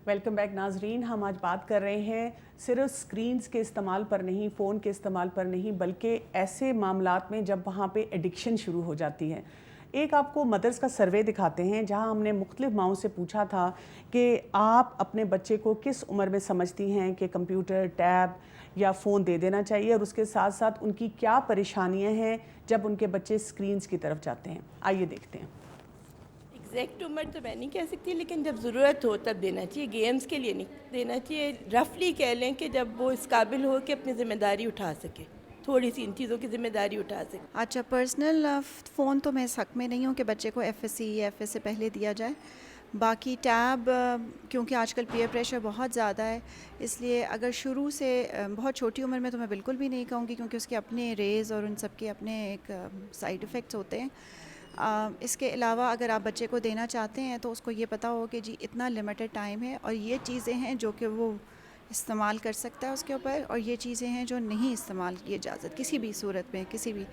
Welcome back ناظرین. ہم آج بات کر رہے ہیں صرف سکرینز کے استعمال پر نہیں، فون کے استعمال پر نہیں، بلکہ ایسے معاملات میں جب وہاں پہ ایڈکشن شروع ہو جاتی ہے. ایک آپ کو مدرس کا سروے دکھاتے ہیں جہاں ہم نے مختلف ماؤں سے پوچھا تھا کہ آپ اپنے بچے کو کس عمر میں سمجھتی ہیں کہ کمپیوٹر، ٹیب یا فون دے دینا چاہیے، اور اس کے ساتھ ساتھ ان کی کیا پریشانیاں ہیں جب ان کے بچے سکرینز کی طرف جاتے ہیں. آئیے دیکھتے ہیں. ایگزیکٹ عمر تو میں نہیں کہہ سکتی، لیکن جب ضرورت ہو تب دینا چاہیے. گیمز کے لیے نہیں دینا چاہیے. رفلی کہہ لیں کہ جب وہ اس قابل ہو کہ اپنی ذمہ داری اٹھا سکے، تھوڑی سی ان چیزوں کی ذمہ داری اٹھا سکے. اچھا، پرسنل فون تو میں اس حق میں نہیں ہوں کہ بچے کو ایف ایس سی یا ایف ایس سے پہلے دیا جائے. باقی ٹیب کیونکہ آج کل پیئر پریشر بہت زیادہ ہے، اس لیے اگر شروع سے بہت چھوٹی عمر میں تو میں بالکل بھی نہیں کہوں گی، کیونکہ اس کے اپنے ریز اور ان سب کے اپنے ایک سائیڈ افیکٹس ہوتے ہیں. اس کے علاوہ اگر آپ بچے کو دینا چاہتے ہیں تو اس کو یہ پتہ ہو کہ جی اتنا لمیٹڈ ٹائم ہے، اور یہ چیزیں ہیں جو کہ وہ استعمال کر سکتا ہے اس کے اوپر، اور یہ چیزیں ہیں جو نہیں استعمال کی اجازت کسی بھی صورت میں کسی بھی.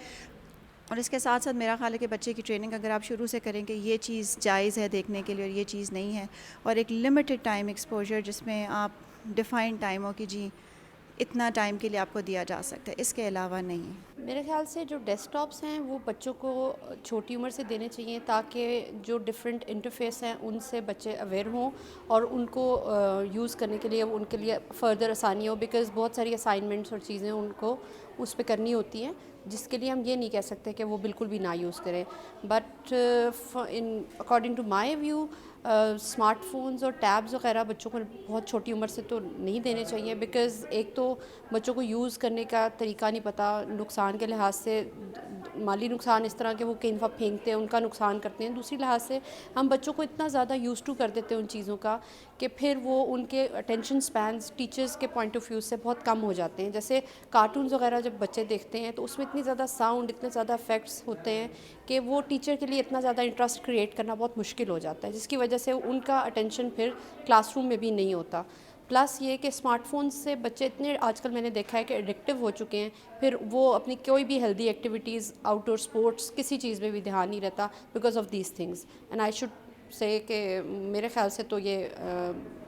اور اس کے ساتھ ساتھ میرا خیال ہے کہ بچے کی ٹریننگ اگر آپ شروع سے کریں کہ یہ چیز جائز ہے دیکھنے کے لیے اور یہ چیز نہیں ہے، اور ایک لمیٹڈ ٹائم ایکسپوجر جس میں آپ ڈیفائنڈ ٹائم ہو کہ جی اتنا ٹائم کے لیے آپ کو دیا جا سکتا ہے، اس کے علاوہ نہیں. میرے خیال سے جو ڈیسک ٹاپس ہیں وہ بچوں کو چھوٹی عمر سے دینے چاہیے، تاکہ جو ڈفرینٹ انٹرفیس ہیں ان سے بچے اویئر ہوں اور ان کو یوز کرنے کے لیے ان کے لیے فردر آسانی ہو، بیکاز بہت ساری اسائنمنٹس اور چیزیں ان کو اس پہ کرنی ہوتی ہیں، جس کے لیے ہم یہ نہیں کہہ سکتے کہ وہ بالکل بھی نہ یوز کریں. But according to my view smart phones اور ٹیبز وغیرہ بچوں کو بہت چھوٹی عمر سے تو نہیں دینے چاہیے، بیکاز ایک تو بچوں کو یوز کرنے کا طریقہ نہیں پتہ، نقصان کے لحاظ سے مالی نقصان اس طرح کہ وہ کہیں دفعہ پھینکتے ہیں، ان کا نقصان کرتے ہیں. دوسری لحاظ سے ہم بچوں کو اتنا زیادہ یوز ٹو کر دیتے ہیں ان چیزوں کا کہ پھر وہ ان کے اٹینشن سپینز ٹیچرز کے پوائنٹ آف ویو سے بہت کم ہو جاتے ہیں. جیسے کارٹونز وغیرہ جب بچے دیکھتے ہیں تو اس میں اتنی زیادہ ساؤنڈ، اتنے زیادہ افیکٹس ہوتے ہیں کہ وہ ٹیچر کے لیے اتنا زیادہ انٹرسٹ کریٹ کرنا بہت مشکل ہو جاتا ہے، جس کی وجہ سے ان کا اٹینشن پھر کلاس روم میں بھی نہیں ہوتا. پلس یہ کہ اسمارٹ فون سے بچے اتنے آج کل میں نے دیکھا ہے کہ ایڈکٹیو ہو چکے ہیں، پھر وہ اپنی کوئی بھی ہیلدی ایکٹیویٹیز، آؤٹ ڈور اسپورٹس، کسی چیز میں بھی دھیان نہیں رہتا because of these things. And I should say کہ میرے خیال سے تو یہ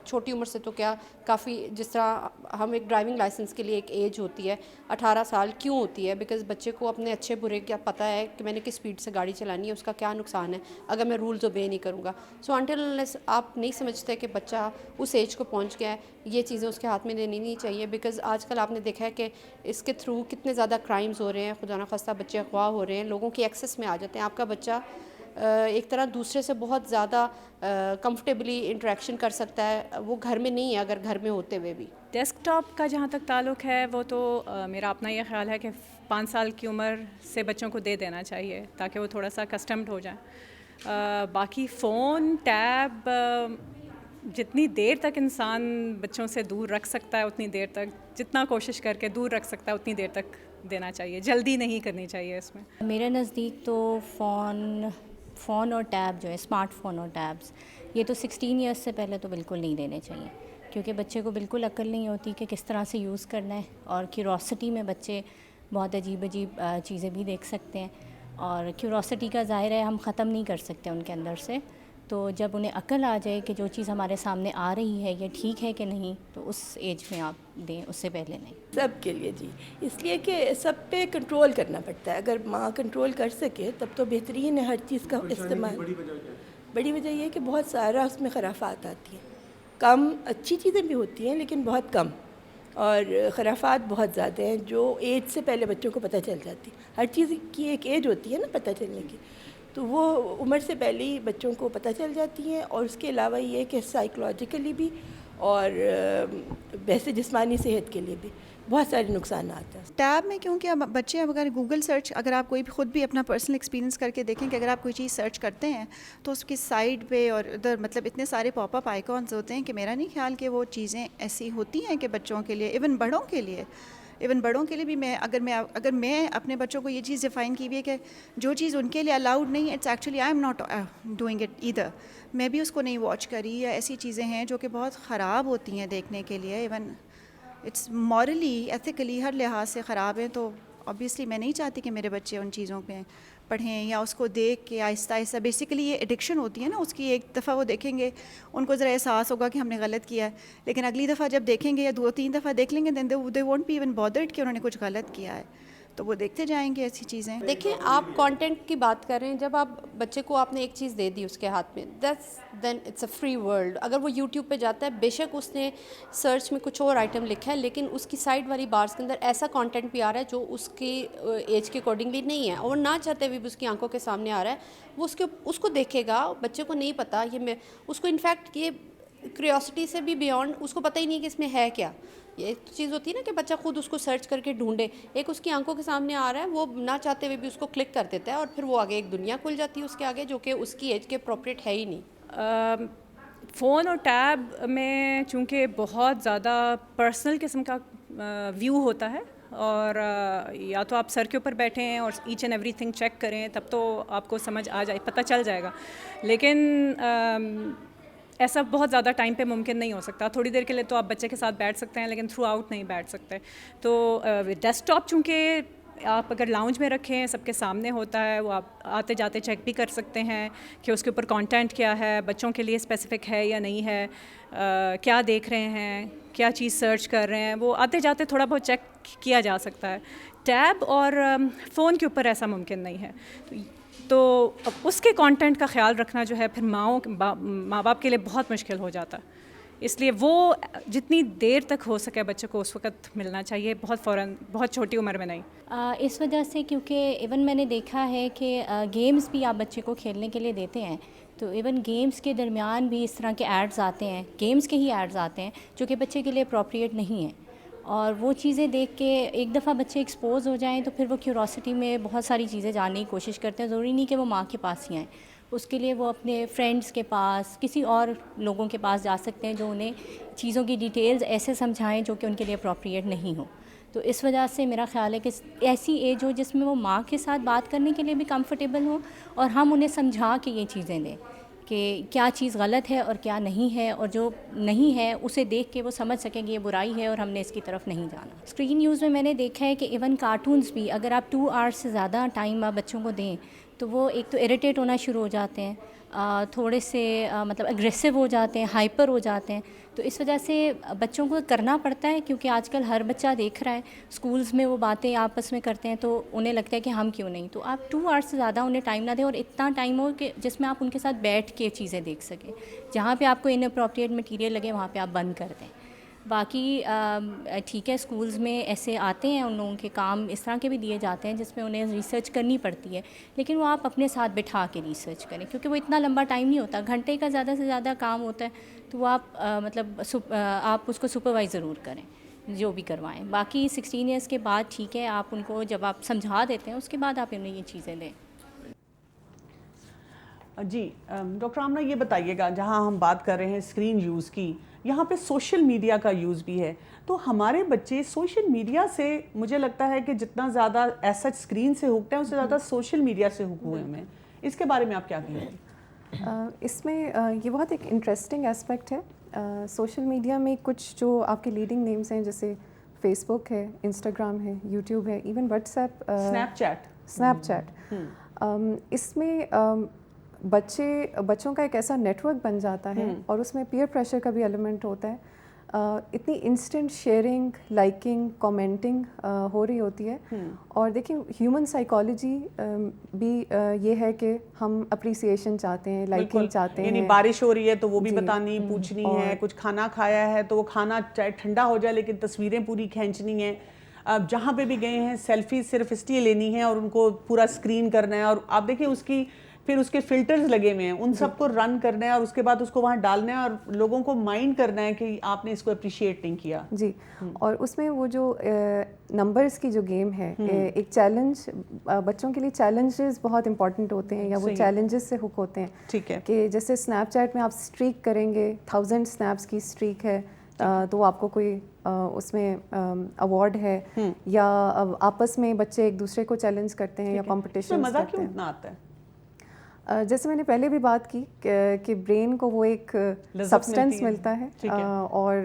چھوٹی عمر سے تو کیا کافی، جس طرح ہم ایک ڈرائیونگ لائسنس کے لیے ایک ایج ہوتی ہے 18 سال کیوں ہوتی ہے، بیکاز بچے کو اپنے اچھے برے کیا پتہ ہے کہ میں نے کس سپیڈ سے گاڑی چلانی ہے، اس کا کیا نقصان ہے اگر میں رولز اوبے نہیں کروں گا. سو انٹل انلیس آپ نہیں سمجھتے کہ بچہ اس ایج کو پہنچ گیا ہے، یہ چیزیں اس کے ہاتھ میں دینی نہیں چاہیے. بیکاز آج کل آپ نے دیکھا ہے کہ اس کے تھرو کتنے زیادہ کرائمز ہو رہے ہیں، خدا نخواستہ بچے اغوا ہو رہے ہیں، لوگوں کی ایکسیس میں آ جاتے ہیں. آپ کا بچہ ایک طرح دوسرے سے بہت زیادہ کمفرٹیبلی انٹریکشن کر سکتا ہے، وہ گھر میں نہیں ہے اگر گھر میں ہوتے ہوئے بھی. ڈیسک ٹاپ کا جہاں تک تعلق ہے وہ تو میرا اپنا یہ خیال ہے کہ 5 سال کی عمر سے بچوں کو دے دینا چاہیے تاکہ وہ تھوڑا سا کسٹمڈ ہو جائیں. باقی فون، ٹیب جتنی دیر تک انسان بچوں سے دور رکھ سکتا ہے اتنی دیر تک، جتنا کوشش کر کے دور رکھ سکتا ہے اتنی دیر تک دینا چاہیے، جلدی نہیں کرنی چاہیے اس میں. میرے نزدیک تو فون اور ٹیب جو ہے، اسمارٹ فون اور ٹیبز، یہ تو 16 ایئرس سے پہلے تو بالکل نہیں دینے چاہیے، کیونکہ بچے کو بالکل عقل نہیں ہوتی کہ کس طرح سے یوز کرنا ہے، اور کیوروسٹی میں بچے بہت عجیب چیزیں بھی دیکھ سکتے ہیں، اور کیوروسٹی کا ظاہر ہے ہم ختم نہیں کر سکتے ان کے اندر سے. تو جب انہیں عقل آ جائے کہ جو چیز ہمارے سامنے آ رہی ہے یہ ٹھیک ہے کہ نہیں، تو اس ایج میں آپ دیں، اس سے پہلے نہیں. سب کے لیے جی، اس لیے کہ سب پہ کنٹرول کرنا پڑتا ہے. اگر ماں کنٹرول کر سکے تب تو بہترین ہے ہر چیز کا استعمال. بڑی وجہ یہ ہے کہ بہت سارا اس میں خرافات آتی ہیں. کم اچھی چیزیں بھی ہوتی ہیں لیکن بہت کم، اور خرافات بہت زیادہ ہیں جو ایج سے پہلے بچوں کو پتہ چل جاتی. ہر چیز کی ایک ایج ہوتی ہے نا پتہ چلنے کی، تو وہ عمر سے پہلے ہی بچوں کو پتہ چل جاتی ہیں. اور اس کے علاوہ یہ کہ سائیکولوجیکلی بھی اور ویسے جسمانی صحت کے لیے بھی بہت سارے نقصانات ہیں. ٹیب میں کیونکہ اب بچے اگر گوگل سرچ، اگر آپ کوئی بھی خود بھی اپنا پرسنل ایکسپیرینس کر کے دیکھیں کہ اگر آپ کوئی چیز سرچ کرتے ہیں تو اس کی سائڈ پہ اور ادھر مطلب اتنے سارے پاپ اپ آئیکونز ہوتے ہیں کہ میرا نہیں خیال کہ وہ چیزیں ایسی ہوتی ہیں کہ بچوں کے لیے، ایون بڑوں کے لیے بھی اگر میں اپنے بچوں کو یہ چیز ڈیفائن کی ہوئی ہے کہ جو چیز ان کے لیے الاؤڈ نہیں ہے، it's actually I am not doing it either, میں بھی اس کو نہیں واچ کری. یا ایسی چیزیں ہیں جو کہ بہت خراب ہوتی ہیں دیکھنے کے لیے، ایون اٹس مورلی ایتھیکلی ہر لحاظ سے خراب ہے. تو obviously میں نہیں چاہتی کہ میرے بچے ان چیزوں پہ پڑھیں یا اس کو دیکھ کے آہستہ آہستہ. بیسیکلی یہ ایڈکشن ہوتی ہے نا, اس کی ایک دفعہ وہ دیکھیں گے, ان کو ذرا احساس ہوگا کہ ہم نے غلط کیا ہے, لیکن اگلی دفعہ جب دیکھیں گے یا 2-3 دفعہ دیکھ لیں گے دین دے وونٹ بی ایون بادرڈ کہ انہوں نے کچھ غلط کیا ہے, تو وہ دیکھتے جائیں گے ایسی چیزیں. دیکھیں آپ کانٹینٹ کی بات کر رہے ہیں, جب آپ بچے کو آپ نے ایک چیز دے دی اس کے ہاتھ میں, دین اٹس اے فری ورلڈ. اگر وہ یوٹیوب پہ جاتا ہے, بے شک اس نے سرچ میں کچھ اور آئٹم لکھا ہے, لیکن اس کی سائڈ والی بارس کے اندر ایسا کانٹینٹ بھی آ رہا ہے جو اس کی ایج کے اکارڈنگلی نہیں ہے, اور نہ چاہتے ہوئے بھی اس کی آنکھوں کے سامنے آ رہا ہے, وہ اس کو دیکھے گا. بچے کو نہیں پتہ, یہ اس کو انفیکٹ یہ کریوسٹی سے بھی بیونڈ, اس کو پتہ ہی نہیں کہ اس میں ہے کیا. یہ چیز ہوتی ہے نا کہ بچہ خود اس کو سرچ کر کے ڈھونڈے, ایک اس کی آنکھوں کے سامنے آ رہا ہے, وہ نہ چاہتے ہوئے بھی اس کو کلک کر دیتا ہے, اور پھر وہ آگے ایک دنیا کھل جاتی ہے اس کے آگے جو کہ اس کی ایج کے اپروپریٹ ہے ہی نہیں. فون اور ٹیب میں چونکہ بہت زیادہ پرسنل قسم کا ویو ہوتا ہے, اور یا تو آپ سر کے اوپر بیٹھیں اور each and everything check کریں, تب تو آپ کو سمجھ آ جائے, پتہ چل جائے گا. لیکن ایسا بہت زیادہ ٹائم پہ ممکن نہیں ہو سکتا. تھوڑی دیر کے لیے تو آپ بچے کے ساتھ بیٹھ سکتے ہیں, لیکن تھرو آؤٹ نہیں بیٹھ سکتے. تو ڈیسک ٹاپ چونکہ آپ اگر لاؤنج میں رکھیں, سب کے سامنے ہوتا ہے, وہ آپ آتے جاتے چیک بھی کر سکتے ہیں کہ اس کے اوپر کانٹینٹ کیا ہے, بچوں کے لیے اسپیسیفک ہے یا نہیں ہے, کیا دیکھ رہے ہیں, کیا چیز سرچ کر رہے ہیں, وہ آتے جاتے تھوڑا بہت چیک کیا جا سکتا ہے. ٹیب اور فون کے اوپر ایسا ممکن نہیں ہے. تو اس کے کانٹینٹ کا خیال رکھنا جو ہے پھر ماں باپ کے لیے بہت مشکل ہو جاتا ہے. اس لیے وہ جتنی دیر تک ہو سکے بچے کو اس وقت ملنا چاہیے, بہت فوراً, بہت چھوٹی عمر میں نہیں. اس وجہ سے کیونکہ ایون میں نے دیکھا ہے کہ گیمز بھی آپ بچے کو کھیلنے کے لیے دیتے ہیں, تو ایون گیمز کے درمیان بھی اس طرح کے ایڈز آتے ہیں, گیمز کے ہی ایڈز آتے ہیں جو کہ بچے کے لیے اپروپریٹ نہیں ہیں. اور وہ چیزیں دیکھ کے ایک دفعہ بچے ایکسپوز ہو جائیں تو پھر وہ کیوروسٹی میں بہت ساری چیزیں جاننے کی کوشش کرتے ہیں. ضروری نہیں کہ وہ ماں کے پاس ہی آئیں, اس کے لیے وہ اپنے فرینڈس کے پاس, کسی اور لوگوں کے پاس جا سکتے ہیں جو انہیں چیزوں کی ڈیٹیلز ایسے سمجھائیں جو کہ ان کے لیے اپروپریٹ نہیں ہو. تو اس وجہ سے میرا خیال ہے کہ ایسی ایج ہو جس میں وہ ماں کے ساتھ بات کرنے کے لیے بھی کمفرٹیبل ہوں, اور ہم انہیں سمجھا کے یہ چیزیں دیں کہ کیا چیز غلط ہے اور کیا نہیں ہے, اور جو نہیں ہے اسے دیکھ کے وہ سمجھ سکیں کہ یہ برائی ہے اور ہم نے اس کی طرف نہیں جانا. اسکرین یوز میں نے دیکھا ہے کہ ایون کارٹونز بھی اگر آپ 2 آورس سے زیادہ ٹائم آپ بچوں کو دیں تو وہ ایک تو اریٹیٹ ہونا شروع ہو جاتے ہیں, تھوڑے سے مطلب اگریسو ہو جاتے ہیں, ہائپر ہو جاتے ہیں. تو اس وجہ سے بچوں کو کرنا پڑتا ہے, کیونکہ آج کل ہر بچہ دیکھ رہا ہے, اسکولز میں وہ باتیں آپس میں کرتے ہیں تو انہیں لگتا ہے کہ ہم کیوں نہیں. تو آپ 2 آورس سے زیادہ انہیں ٹائم نہ دیں, اور اتنا ٹائم ہو کہ جس میں آپ ان کے ساتھ بیٹھ کے چیزیں دیکھ سکیں. جہاں پہ آپ کو ان اپروپریٹ مٹیریل لگے وہاں پہ آپ بند کر دیں. باقی ٹھیک ہے, اسکولز میں ایسے آتے ہیں, ان لوگوں کے کام اس طرح کے بھی دیے جاتے ہیں جس میں انہیں ریسرچ کرنی پڑتی ہے, لیکن وہ آپ اپنے ساتھ بٹھا کے ریسرچ کریں, کیونکہ وہ اتنا لمبا ٹائم نہیں ہوتا, گھنٹے کا زیادہ سے زیادہ کام ہوتا ہے. تو وہ آپ مطلب آپ اس کو سپروائز ضرور کریں جو بھی کروائیں. باقی 16 ایئرس کے بعد ٹھیک ہے, آپ ان کو جب آپ سمجھا دیتے ہیں اس کے بعد آپ انہیں یہ چیزیں دیں. جی ڈاکٹر آمنہ, یہ بتائیے گا, جہاں ہم بات کر رہے ہیں اسکرین یوز کی, یہاں پہ سوشل میڈیا کا یوز بھی ہے, تو ہمارے بچے سوشل میڈیا سے مجھے لگتا ہے کہ جتنا زیادہ ایسا اسکرین سے ہوکتے ہیں اس سے زیادہ سوشل میڈیا سے ہوک ہوئے ہیں. اس کے بارے میں آپ کیا کہیں گے؟ اس میں یہ بہت ایک انٹرسٹنگ اسپیکٹ ہے. سوشل میڈیا میں کچھ جو آپ کے لیڈنگ نیمز ہیں, جیسے فیس بک ہے, انسٹاگرام ہے, یوٹیوب ہے, even WhatsApp, Snapchat. اس میں بچوں کا ایک ایسا نیٹ ورک بن جاتا ہے, اور اس میں پیئر پریشر کا بھی ایلیمنٹ ہوتا ہے. اتنی انسٹنٹ شیئرنگ, لائکنگ, کامنٹنگ ہو رہی ہوتی ہے. اور دیکھیں ہیومن سائیکالوجی بھی یہ ہے کہ ہم اپریسیشن چاہتے ہیں, لائکنگ چاہتے ہیں. یعنی بارش ہو رہی ہے تو وہ بھی بتانی, پوچھنی ہے, کچھ کھانا کھایا ہے تو وہ کھانا چاہے ٹھنڈا ہو جائے لیکن تصویریں پوری کھینچنی ہیں. اب جہاں پہ بھی گئے ہیں سیلفی صرف اس لیے لینی ہے اور ان کو پورا اسکرین کرنا ہے, اور آپ دیکھیں اس کی پھر اس کے فلٹرز لگے ہوئے ہیں, ان سب کو رن کرنا ہے اور اس کے بعد اس کو وہاں ڈالنا ہے اور لوگوں کو مائنڈ کرنا ہے کہ آپ نے اس کو اپریشیٹ نہیں کیا. جی, اور اس میں وہ جو نمبرز کی جو گیم ہے, ایک چیلنج, بچوں کے لیے چیلنجز بہت امپورٹنٹ ہوتے ہیں, یا وہ چیلنجز سے ہک ہوتے ہیں. ٹھیک ہے, کہ جیسے اسنیپ چیٹ میں آپ اسٹریک کریں گے, 1000 اسنیپس کی اسٹریک ہے, تو آپ کو کوئی اس میں ایوارڈ ہے, یا آپس میں بچے ایک دوسرے کو چیلنج کرتے ہیں یا کمپٹیشن. مزہ کیوں اتنا آتا ہے؟ جیسے میں نے پہلے بھی بات کی کہ برین کو وہ ایک سبسٹینس ملتا ہے اور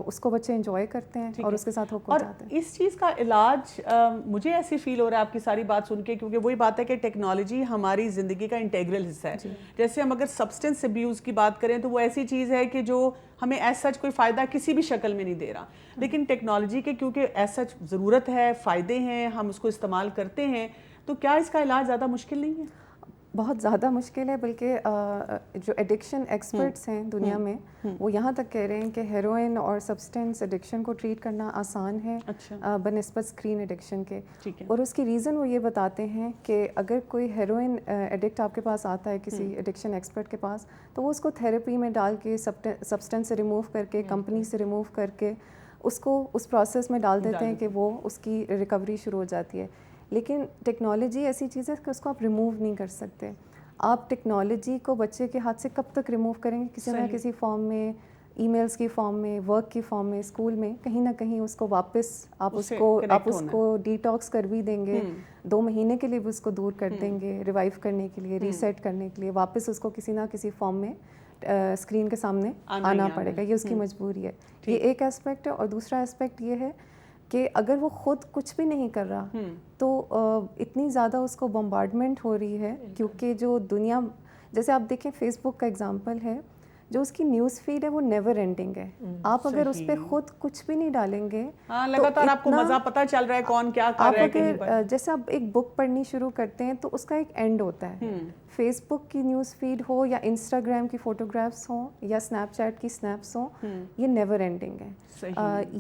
اس کو بچے انجوائے کرتے ہیں اور اس کے ساتھ ہوک ہو جاتے ہیں. اس چیز کا علاج مجھے ایسے فیل ہو رہا ہے آپ کی ساری بات سن کے, کیونکہ وہی بات ہے کہ ٹیکنالوجی ہماری زندگی کا انٹیگرل حصہ ہے. جیسے ہم اگر سبسٹینس ابیوز کی بات کریں تو وہ ایسی چیز ہے کہ جو ہمیں ایز سچ کوئی فائدہ کسی بھی شکل میں نہیں دے رہا, لیکن ٹیکنالوجی کے کیونکہ ایز سچ ضرورت ہے, فائدے ہیں, ہم اس کو استعمال کرتے ہیں, تو کیا اس کا علاج زیادہ مشکل نہیں ہے؟ بہت زیادہ مشکل ہے, بلکہ جو ایڈکشن ایکسپرٹس ہیں دنیا میں وہ یہاں تک کہہ رہے ہیں کہ ہیروئن اور سبسٹینس ایڈکشن کو ٹریٹ کرنا آسان ہے بنسبت اسکرین ایڈکشن کے. اور اس کی ریزن وہ یہ بتاتے ہیں کہ اگر کوئی ہیروئن ایڈکٹ آپ کے پاس آتا ہے کسی ایڈکشن ایکسپرٹ کے پاس, تو وہ اس کو تھیراپی میں ڈال کے سبسٹینس سے ریموو کر کے, کمپنی سے ریموو کر کے اس کو اس پروسیس میں ڈال دیتے ہیں کہ وہ اس کی ریکوری شروع ہو جاتی ہے. لیکن ٹیکنالوجی ایسی چیز ہے کہ اس کو آپ ریموو نہیں کر سکتے. آپ ٹیکنالوجی کو بچے کے ہاتھ سے کب تک ریموو کریں گے؟ کسی نہ کسی فارم میں, ای میلز کی فارم میں, ورک کی fارم میں, اسکول میں, کہیں نہ کہیں اس کو واپس آپ اس کو ڈیٹاکس کر بھی دیں گے, 2 مہینے کے لیے بھی اس کو دور کر دیں گے, ریوائیو کرنے کے لیے, ریسیٹ کرنے کے لیے, واپس اس کو کسی نہ کسی فارم میں اسکرین کے سامنے آنا پڑے گا. یہ اس کی مجبوری ہے. یہ ایک اسپیکٹ ہے. اور دوسرا اسپیکٹ یہ ہے کہ اگر وہ خود کچھ بھی نہیں کر رہا تو اتنی زیادہ اس کو بمبارڈمنٹ ہو رہی ہے, کیونکہ جو دنیا, جیسے آپ دیکھیں فیس بک کا ایگزامپل ہے, جو اس کی نیوز فیڈ ہے وہ نیور اینڈنگ ہے. آپ اگر اس پہ خود کچھ بھی نہیں ڈالیں گے, لگاتار آپ کو مزہ پتہ چل رہا ہے کون کیا کر رہا ہے کہیں پر. جیسے آپ ایک بک پڑھنی شروع کرتے ہیں تو اس کا ایک اینڈ ہوتا ہے. فیس بک کی نیوز فیڈ ہو یا انسٹاگرام کی فوٹوگرافس ہوں یا اسنیپ چیٹ کی اسنیپس ہوں, یہ نیور اینڈنگ ہے.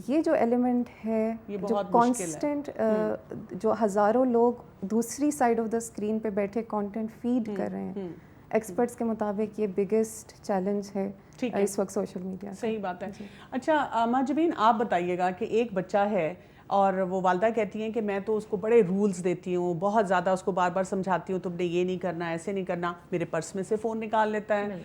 یہ جو ایلیمنٹ ہے, جو کانسٹنٹ, جو ہزاروں لوگ دوسری سائڈ آف دا اسکرین پہ بیٹھے کانٹینٹ فیڈ کر رہے ہیں, ایکسپرٹس کے مطابق یہ بگیسٹ چیلنج ہے اس وقت سوشل میڈیا. صحیح بات ہے. اچھا ماجبین, آپ بتائیے گا کہ ایک بچہ ہے اور وہ والدہ کہتی ہیں کہ میں تو اس کو بڑے رولز دیتی ہوں, بہت زیادہ اس کو بار بار سمجھاتی ہوں, تم نے یہ نہیں کرنا, ایسے نہیں کرنا, میرے پرس میں سے فون نکال لیتا ہے,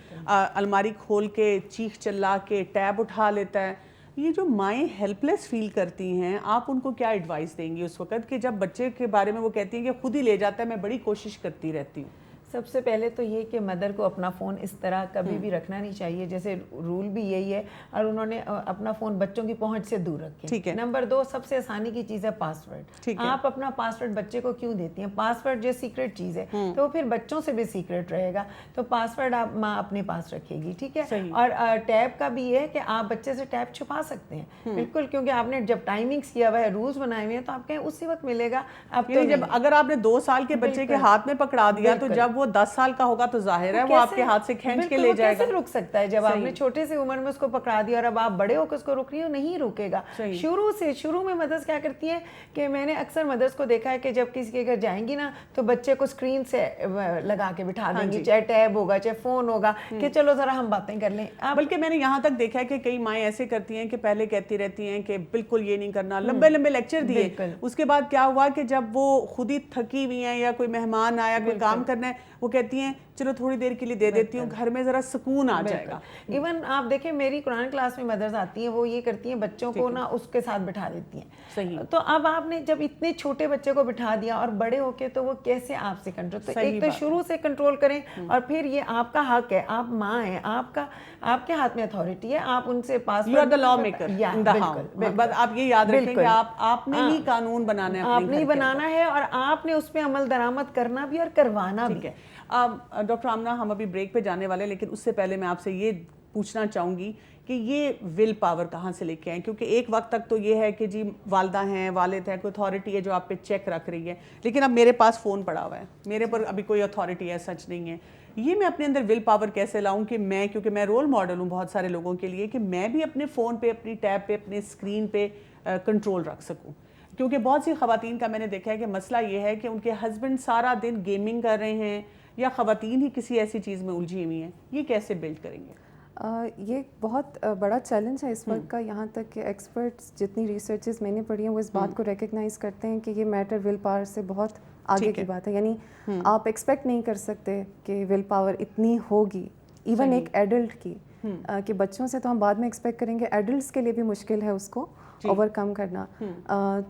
الماری کھول کے چیخ چلا کے ٹیب اٹھا لیتا ہے. یہ جو مائیں ہیلپ لیس فیل کرتی ہیں, آپ ان کو کیا ایڈوائس دیں گی اس وقت کہ جب بچے کے بارے میں وہ کہتی ہیں کہ خود ہی لے جاتا ہے, میں بڑی کوشش کرتی رہتی ہوں؟ سب سے پہلے تو یہ کہ مدر کو اپنا فون اس طرح کبھی بھی رکھنا نہیں چاہیے, جیسے رول بھی یہی ہے, اور انہوں نے اپنا فون بچوں کی پہنچ سے دور رکھیں. نمبر 2, سب سے آسانی کی چیز ہے پاسورڈ. آپ اپنا پاسورڈ بچے کو کیوں دیتی ہیں؟ پاسورڈ جو سیکرٹ چیز ہے تو وہ پھر بچوں سے بھی سیکرٹ رہے گا, تو پاسورڈ آپ ماں اپنے پاس رکھے گی, ٹھیک ہے. اور ٹیب کا بھی یہ ہے کہ آپ بچے سے ٹیب چھپا سکتے ہیں بالکل, کیونکہ آپ نے جب ٹائمنگس کیا ہوا ہے, رولز بنائے ہوئے ہیں, تو آپ کہیں اسی وقت ملے گا. اب تو جب اگر آپ نے 2 سال کے بچے کے ہاتھ میں پکڑا دیا تو جب وہ 10 سال کا ہوگا تو ظاہر ہے وہ آپ کے ہاتھ سے کھینچ کے لے جائے گا. کیسے رک سکتا ہے جب آپ نے چھوٹے سے عمر میں اس کو پکڑا دیا اور اب آپ بڑے ہو کے اس کو روک رہی ہو؟ نہیں روکے گا. شروع میں مدرس کیا کرتی ہیں کہ میں نے اکثر مدرس کو دیکھا ہے کہ جب کسی کے گھر جائیں گی نا تو بچے کو اسکرین سے لگا کے بٹھا دیں گی, چاہے ٹیب ہوگا چاہے فون ہوگا, کہ چلو ذرا ہم باتیں کر لیں. بلکہ میں نے یہاں تک دیکھا ہے کہ کئی مائیں ایسے کرتی ہیں کہ پہلے کہتی رہتی ہیں کہ بالکل یہ نہیں کرنا, لمبے لمبے لیکچر دیے, اس کے بعد کیا ہوا کہ جب وہ خود ہی تھکی ہوئی ہیں یا کوئی مہمان آیا, کوئی کام کرنا ہے, وہ کہتی ہیں چلو تھوڑی دیر کے لیے دے دیتی ہوں, گھر میں ذرا سکون آ جائے گا. ایون آپ دیکھیں میری قرآن کلاس میں مدرس آتی ہیں, وہ یہ کرتی ہیں بچوں کو نا اس کے ساتھ بٹھا دیتی ہیں. تو اب آپ نے جب اتنے چھوٹے بچے کو بٹھا دیا اور بڑے ہو کے, تو وہ کیسے آپ سے کنٹرول, تو ایک تو شروع سے کنٹرول کریں, اور پھر یہ آپ کا حق ہے, آپ ماں ہیں, آپ کے ہاتھ میں اتھارٹی ہے, آپ ان سے پاس you are the law maker in the house. بس آپ یہ یاد رکھیں کہ آپ نے ہی قانون بنانا ہے, آپ نے ہی بنانا ہے, اور آپ نے اس پہ عمل درآمد کرنا بھی اور کروانا بھی. ڈاکٹر آمنہ, ہم ابھی بریک پہ جانے والے, لیکن اس سے پہلے میں آپ سے یہ پوچھنا چاہوں گی کہ یہ ول پاور کہاں سے لے کے آئیں؟ کیونکہ ایک وقت تک تو یہ ہے کہ جی والدہ ہیں, والد ہیں, کوئی اتھارٹی ہے جو آپ پہ چیک رکھ رہی ہے, لیکن اب میرے پاس فون پڑا ہوا ہے, میرے پر ابھی کوئی اتھارٹی ہے سچ نہیں ہے. یہ میں اپنے اندر ول پاور کیسے لاؤں کہ میں, کیونکہ میں رول ماڈل ہوں بہت سارے لوگوں کے لیے, کہ میں بھی اپنے فون پہ, اپنی ٹیب پہ, اپنے اسکرین پہ کنٹرول رکھ سکوں. کیونکہ بہت سی خواتین کا میں نے دیکھا ہے کہ مسئلہ یہ ہے کہ ان کے ہسبینڈ سارا دن گیمنگ کر رہے ہیں, یا خواتین ہی کسی ایسی چیز میں الجھی ہوئی ہیں, یہ کیسے بلڈ کریں گے؟ یہ بہت بڑا چیلنج ہے اس وقت کا. یہاں تک کہ ایکسپرٹس جتنی ریسرچز میں نے پڑھی ہیں وہ اس بات کو ریکگنائز کرتے ہیں کہ یہ میٹر ول پاور سے بہت آگے کی بات ہے. یعنی آپ ایکسپیکٹ نہیں کر سکتے کہ ول پاور اتنی ہوگی ایون ایک ایڈلٹ کی, کہ بچوں سے تو ہم بعد میں ایکسپیکٹ کریں گے, ایڈلٹس کے لیے بھی مشکل ہے اس کو اوور کم کرنا.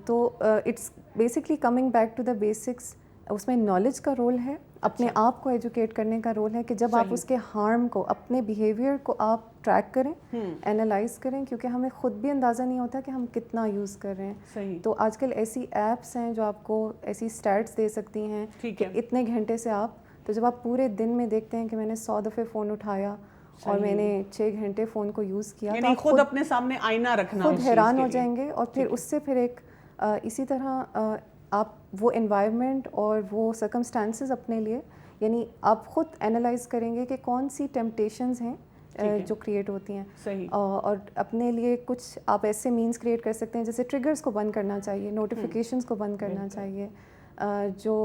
تو it's basically coming back to the basics اس میں نالج کا رول ہے, اپنے آپ کو ایجوکیٹ کرنے کا رول ہے کہ جب آپ اس کے ہارم کو, اپنے بیہیویئر کو آپ ٹریک کریں, اینالائز کریں, کیونکہ ہمیں خود بھی اندازہ نہیں ہوتا کہ ہم کتنا یوز کر رہے ہیں. تو آج کل ایسی ایپس ہیں جو آپ کو ایسی اسٹیٹس دے سکتی ہیں کہ اتنے گھنٹے سے آپ, تو جب آپ پورے دن میں دیکھتے ہیں کہ میں نے 100 دفعے فون اٹھایا اور میں نے 6 گھنٹے فون کو یوز کیا, تو خود اپنے سامنے آئینہ رکھنا, خود حیران ہو جائیں گے. اور پھر اس سے پھر ایک اسی طرح آپ وہ انوائرمنٹ اور وہ سرکمسٹانسز اپنے لیے, یعنی آپ خود اینالائز کریں گے کہ کون سی ٹیمپٹیشنز ہیں جو کریٹ ہوتی ہیں, اور اپنے لیے کچھ آپ ایسے مینس کریٹ کر سکتے ہیں جیسے ٹریگرز کو بند کرنا چاہیے, نوٹیفیکیشنز کو بند کرنا چاہیے, جو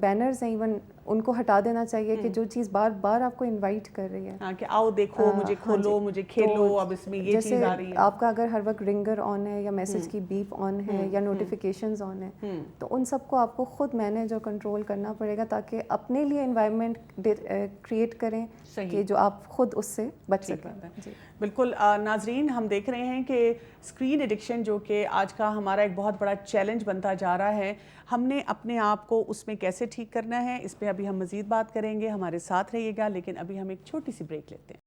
بینرز ہیں ایون ان کو ہٹا دینا چاہیے کہ جو چیز بار بار آپ کو انوائٹ کر رہی ہے کہ آؤ دیکھو, مجھے کھولو, مجھے کھیلو, اب اس میں یہ چیز آ رہی ہے. آپ کا اگر ہر وقت رنگر آن ہے یا میسج کی بیپ آن ہے یا نوٹیفیکیشنز آن ہے, تو ان سب کو آپ کو خود مینیج اور کنٹرول کرنا پڑے گا تاکہ اپنے لیے انوائرمنٹ کریٹ کریں کہ جو آپ خود اس سے بچ سکیں. بالکل. ناظرین, ہم دیکھ رہے ہیں کہ اسکرین ایڈکشن جو کہ آج کا ہمارا ایک بہت بڑا چیلنج بنتا جا رہا ہے, ہم نے اپنے آپ کو اس میں کیسے ٹھیک کرنا ہے, اس پہ ابھی ہم مزید بات کریں گے. ہمارے ساتھ رہیے گا, لیکن ابھی ہم ایک چھوٹی سی بریک لیتے ہیں.